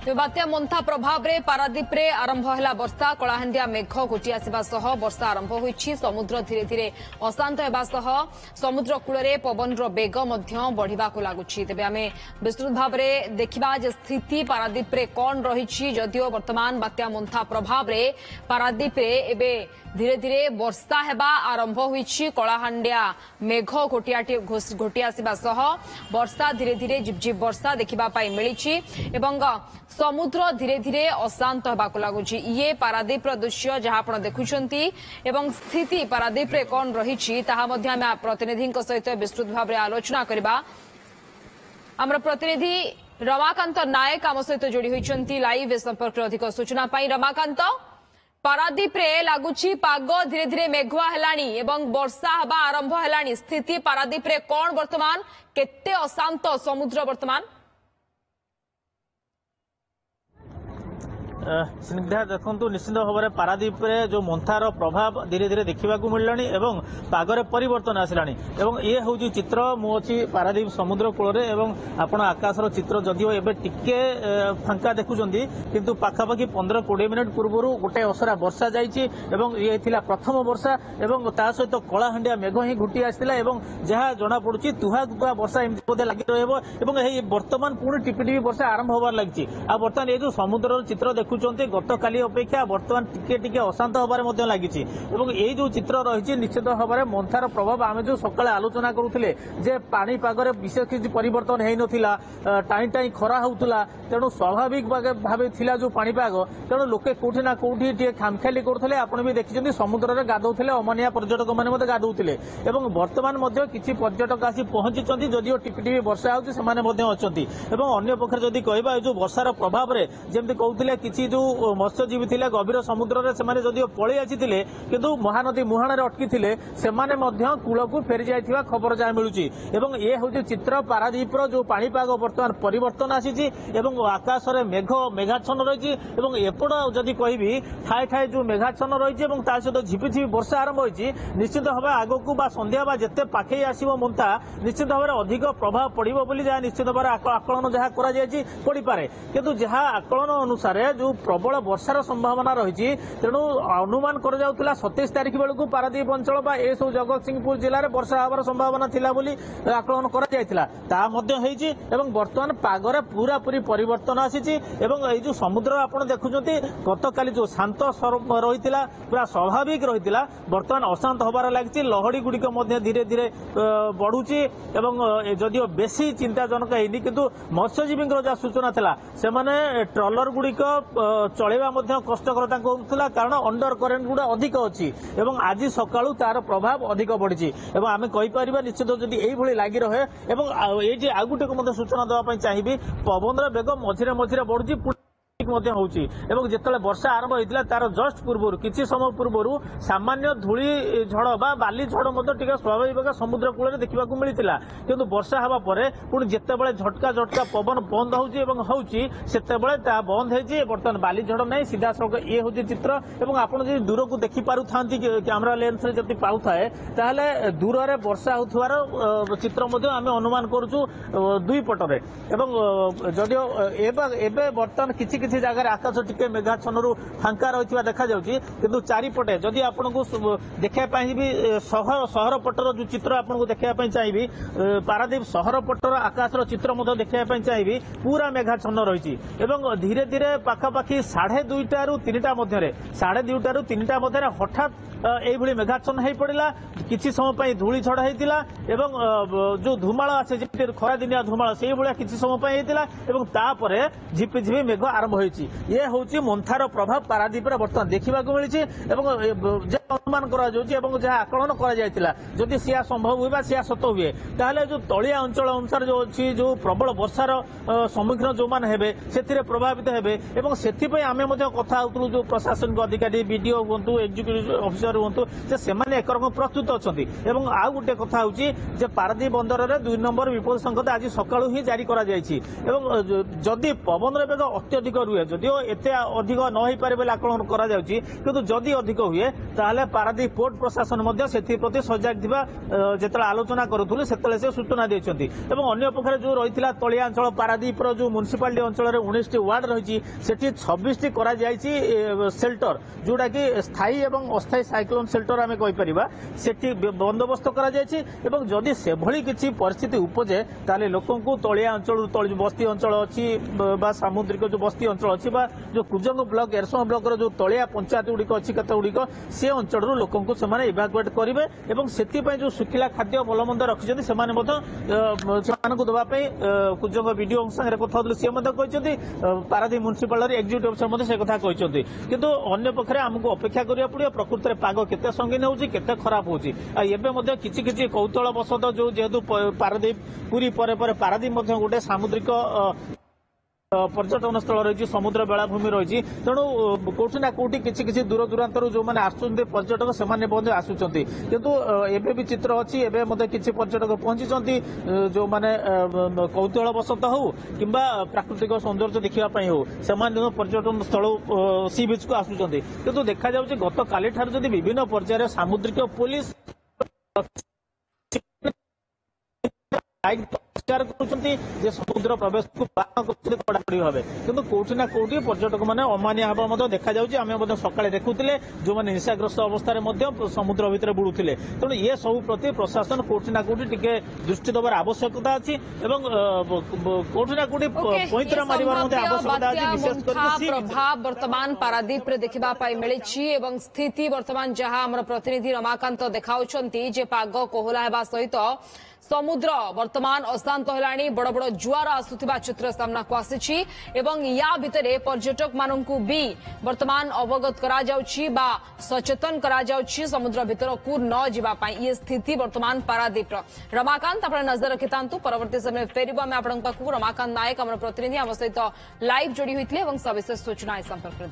बात्या मंथा प्रभाव रे पारादीप रे आरंभ है वर्षा कलाहांडिया मेघ घोटी आसवा वर्षा आरंभ होईछि। समुद्र धीरे धीरे अशांत होगा समुद्र कूल रे पवन बेग बढ़ा लगुच। तेज आम विस्तृत भाव में देखा स्थिति पारादीप रे कौन रही जदियो वर्तमान बात्या मंथा प्रभाव रे पारादीप रे एबे धीरे धीरे वर्षा हेबा आरंभ होईछि। कलाहांडिया मेघ घोटी आसवा वर्षा धीरे धीरे झिपझिप वर्षा देखा मिली एवं समुद्र धीरे धीरे अशांत होगा लगुच। ये पारादीप दृश्य जहां आप देखुंती एवं स्थिति पारादीप रे कौन रही प्रतिनिधि सहित विस्तृत भाव में आलोचना करबा। आमर प्रतिनिधि रमाकांत नायक आम सहित जोड़ी होती लाइव संपर्क अधिक सूचना पाई। रमाकांत, पारादीप रे लगुच पाग धीरे धीरे मेघुआ हेलानी एवं वर्षा हवा आरंभ हेलानी। स्थिति पारादीप रे कौन वर्तमान केते अशांत समुद्र वर्तमान? स्निग्धा देखु निश्चित भाव में पारादीप जो मंथार प्रभाव धीरे धीरे देखा मिललानी एवं पागरे परिवर्तन आसलानी। एवं ये हूँ चित्र मुझे पारादीप समुद्र कूल आपण आकाशर चित्र जदिव एवं टिके फांका देखुंट किंतु पाखापाखि 15-20 मिनिट पूर्व गोटे असरा वर्षा जाइए ये प्रथम वर्षा एवं ता सहित कलाहांडिया मेघ ही घुटी आसाला जहाँ जना पड़ी तुहा तुहा वर्षा एमती लगी रही बर्तमान पुणी टिपि टिपि वर्षा आरंभ होबार लगी। आ बर्तमान ये जो समुद्र चित्र देखुं गत काली अपेक्षा बर्तमान टिके टिके अशांत होबार लगी। ये जो चित्र रही निश्चित भाव में मंथार प्रभाव आम जो सकाଳେ आलोचना करुले जे पाणीपागर विशेष किसी परिवर्तन हो नाला टाई टाई खरा होता तेणु स्वाभाविक भाव थिला जो पाणीपाग तेणु लोके कौटी ना कौटी टे खामखियाली करते आपण भी देखिं समुद्र में गाधौले अमनिया पर्यटक मैंने गाधौले बर्तमान किसी पर्यटक आसी पहुंची जदिव टिपि टिपि वर्षा होती अन्य पक्षे जदि कहबा जो वर्षार प्रभाव में जमी कहते किसी जो मत्स्यजीवी थे गभीर समुद्र में से जदिव पलि आसी किंतु महानदी मुहाण अटकी से कूल को फेरी जाइथिबा खबर जहाँ मिलूँ। ये हूँ चित्र पारादीप जो पाणीपाग बर्तमान परिवर्तन आसी आकाश में मेघाच्छन्न रही एपट जदि कहबी ठाए ठाए जो मेघाच्छन्न रही सहित झिपिझिपि वर्षा आरंभ होती निश्चित भाव आगक संध्या जिते पाखे आसो मंथा निश्चित भाव में अधिक प्रभाव पड़ो जहाँ निश्चित भाव आकलन जहाँ पड़े किंतु जहाँ आकलन अनुसार जो प्रबल वर्षार संभावना रही तेणु अनुमान कर 27 तारिख बेलू पारादीप अंचल सब जगत सिंहपुर जिले में वर्षा हबार संभावना थिला बोली आकलन कर बर्तमान पागरे पूरा पूरी परिवर्तन आसी जो समुद्र आपड़ देखुं गत काली जो शांत रही पूरा स्वाभाविक रही बर्तमान अशांत होबार लगी। लहड़ी गुड़िक धीरे धीरे बढ़ुची जदिव बेसी चिंताजनक है किंतु मत्स्यजीवी जहाँ सूचना था से ट्रलर गुड़िक चलवा कष्टकर होता कारण अंडर करेन्ट गुड़ा अधिक अच्छी आज सकाळु तार प्रभाव अधिक बढ़ी आम कहीपर निश्चित जदि यही लगी रहे ये आउ गोटे सूचना देवाई चाहिए पवन बेग मझिरे मझिरे बढ़ुची जिते वर्षा आरंभ होता तार जस्ट पूर्व किसी समय पूर्व सामान्य धूली झड़ बाली झड़ स्वाभाविक भाव समुद्र कूल देखा मिलता किंतु वर्षा हवा पर पुणी जिते झटका झटका पवन बंद होती बंद हो बर्तमान बाली झड़ नहीं सीधा सड़क ये हूँ चित्र आपड़ जो दूर को देखिपार कैमेरा लेंस जब पाए ताहले दूर में वर्षा होथवार चित्र आम अनुमान करुचु दुई पटरे जदिव एवं बर्तमान किसी किसी जगह आकाश टिके मेघाच्छन्न फांका रही देखा किंतु चारिपटे जदि आपन को देखापी भी सहर पटर जो चित्र आपको देखापी चाहिए पारादीप सहर पटर आकाश चित्र देखापी चाहिए पूरा मेघाच्छन्न रही धीरे धीरे पाखापाखि 2:30 ରୁ 3ଟା मध्य 2:30 ରୁ 3ଟା मध्य हठात यही मेघाच्छन्न हो पड़ा किसी समय धूली झड़ होता जो धूमाल आसे खरा दिनिया धूमाल से भाया किसी समय होता झिपिझिपि मेघ आरंभ होती ये हूँ मंथार प्रभाव पारादीप बर्तमान देखा मिली अनुमान जहाँ आकलन कर सिया संभव हुए सिया सत हुए ताहले जो तलिया अंचल अनुसार जो अच्छी जो प्रबल वर्षार सम्मुखीन जो मैंने हेबे से प्रभावित हेबे से आम कथा होतु जो प्रशासनिक अधिकारी बीडीओ हूँ एक्जिक्यूटिव अफिसर हूँ से एक रकम प्रस्तुत अच्छा आउ गोटे कथा हूँ पारादीप बंदर में 2 नंबर विपद संकेत आज सकाळू ही जारी करा जायछि एवं जदि पवन बेग अत्यधिक रुहे जदिओ एते अधिक न होई पारे बेले आकलन करा जाउछि किंतु जदि अधिक हुए ताहले पारादीप पोर्ट प्रशासन मध्य सेथि प्रति सजग थिबा जेतला आलोचना करूथुले सेतले से सूचना दैछन्ति एवं अन्य पखरे जो रहितला तळिया अंचल पारादीप रो जो म्युनिसिपालिटी अंचल रे 19 टी वार्ड रहिछि सेठी 26 टी करा जायछि शेल्टर जोडा कि स्थायी एवं अस्थायी साइक्लोन शेल्टर आमे कहि परिबा सेठी बंदोबस्त करा जायछि एवं जदि से भली किछि परिस्थिति उपजे ताले लोकन को तळिया अंचल तळि बस्ती अंचल अछि बा सामुद्रिक जो बस्ती अंचल अछि बा जो कुजंग ब्लॉक एरसों ब्लॉक रो जो तळिया पंचायत गुडिक अछि कत गुडिक से अंचल रो लोकन को सेमाने इवाकुएट करिवे एवं सेति पय जो सुखिला खाद्य भलमंद रखिजति सेमाने मध सेमान को दबा पय कुजंग वीडियो संगे कथा से मध कहिसति पारादीप म्युनिसिपालिटी एग्जीक्यूटिव अफिसर मध से कथा कहिसति किंतु अन्य पखरे हमको अपेक्षा करिया पड़ियो प्रकृति रे पाग केते संगीन होउची केते खराब होउची आ एबे मध किछि किछि कौतूहल बसत जो जेहेतु पारादीप पूरी परे परे पारादीप मध गोटे सामुद्रिक पर्यटन स्थल रही समुद्र बेलाभूमि रही तेणु कौटी ना कौटी किसी दूर दूरांतर जो मैंने आसुच्च पर्यटक से आसुच्च किंतु एबे भी चित्र अच्छी एवं किसी पर्यटक पहुंची जो मैंने कौतूहल बसत हो कि प्राकृतिक सौंदर्य देखापी हो से पर्यटन स्थल सी बीच को आसुच्च किंतु देखा जाउछि गत काली ठार जदि विभिन्न पर्यायर सामुद्रिक पुलिस समुद्र प्रवेश को कड़ाकड़ी भाव किंतु कौटी ना कौटी पर्यटक मैंने अमानिया हवा देखा जाए सकाଳେ देखुले जो मैंने निशाग्रस्त अवस्था समुद्र भितर बुड़ुले तेणु ये सब प्रति प्रशासन कौटी ना कौटी टिके दृष्टि देवार आवश्यकता अच्छी कौटी ना कौटी पैंतरा मारिबार आवश्यकता अच्छी विशेष प्रभाव वर्तमान पारादीप रे देखिबा पाई मिलिछि एवं स्थिति वर्तमान जहां हमर प्रतिनिधि रमाकांत देखाउछंती जे पाग कोहला हेबा सहित समुद्र वर्तमान अशांत हेलाणी बड़ बड़ जुआर आसुथिबा चित्र सामना को आसीछि एवं या भितरे पर्यटक माननकु भी वर्तमान अवगत करा जाउछि बा सचेतन करा जाउछि समुद्र भितर को न जिबा पाई ये स्थिति वर्तमान पारादीप रमाकांत आपण नजर रखितांतु परवर्ती समय फेरिबा में आपण पाखु रमाकांत नायक हमर प्रतिनिधि हम सहित लाइव जोड़ी होइतले एवं सविशेष सूचना संपर्क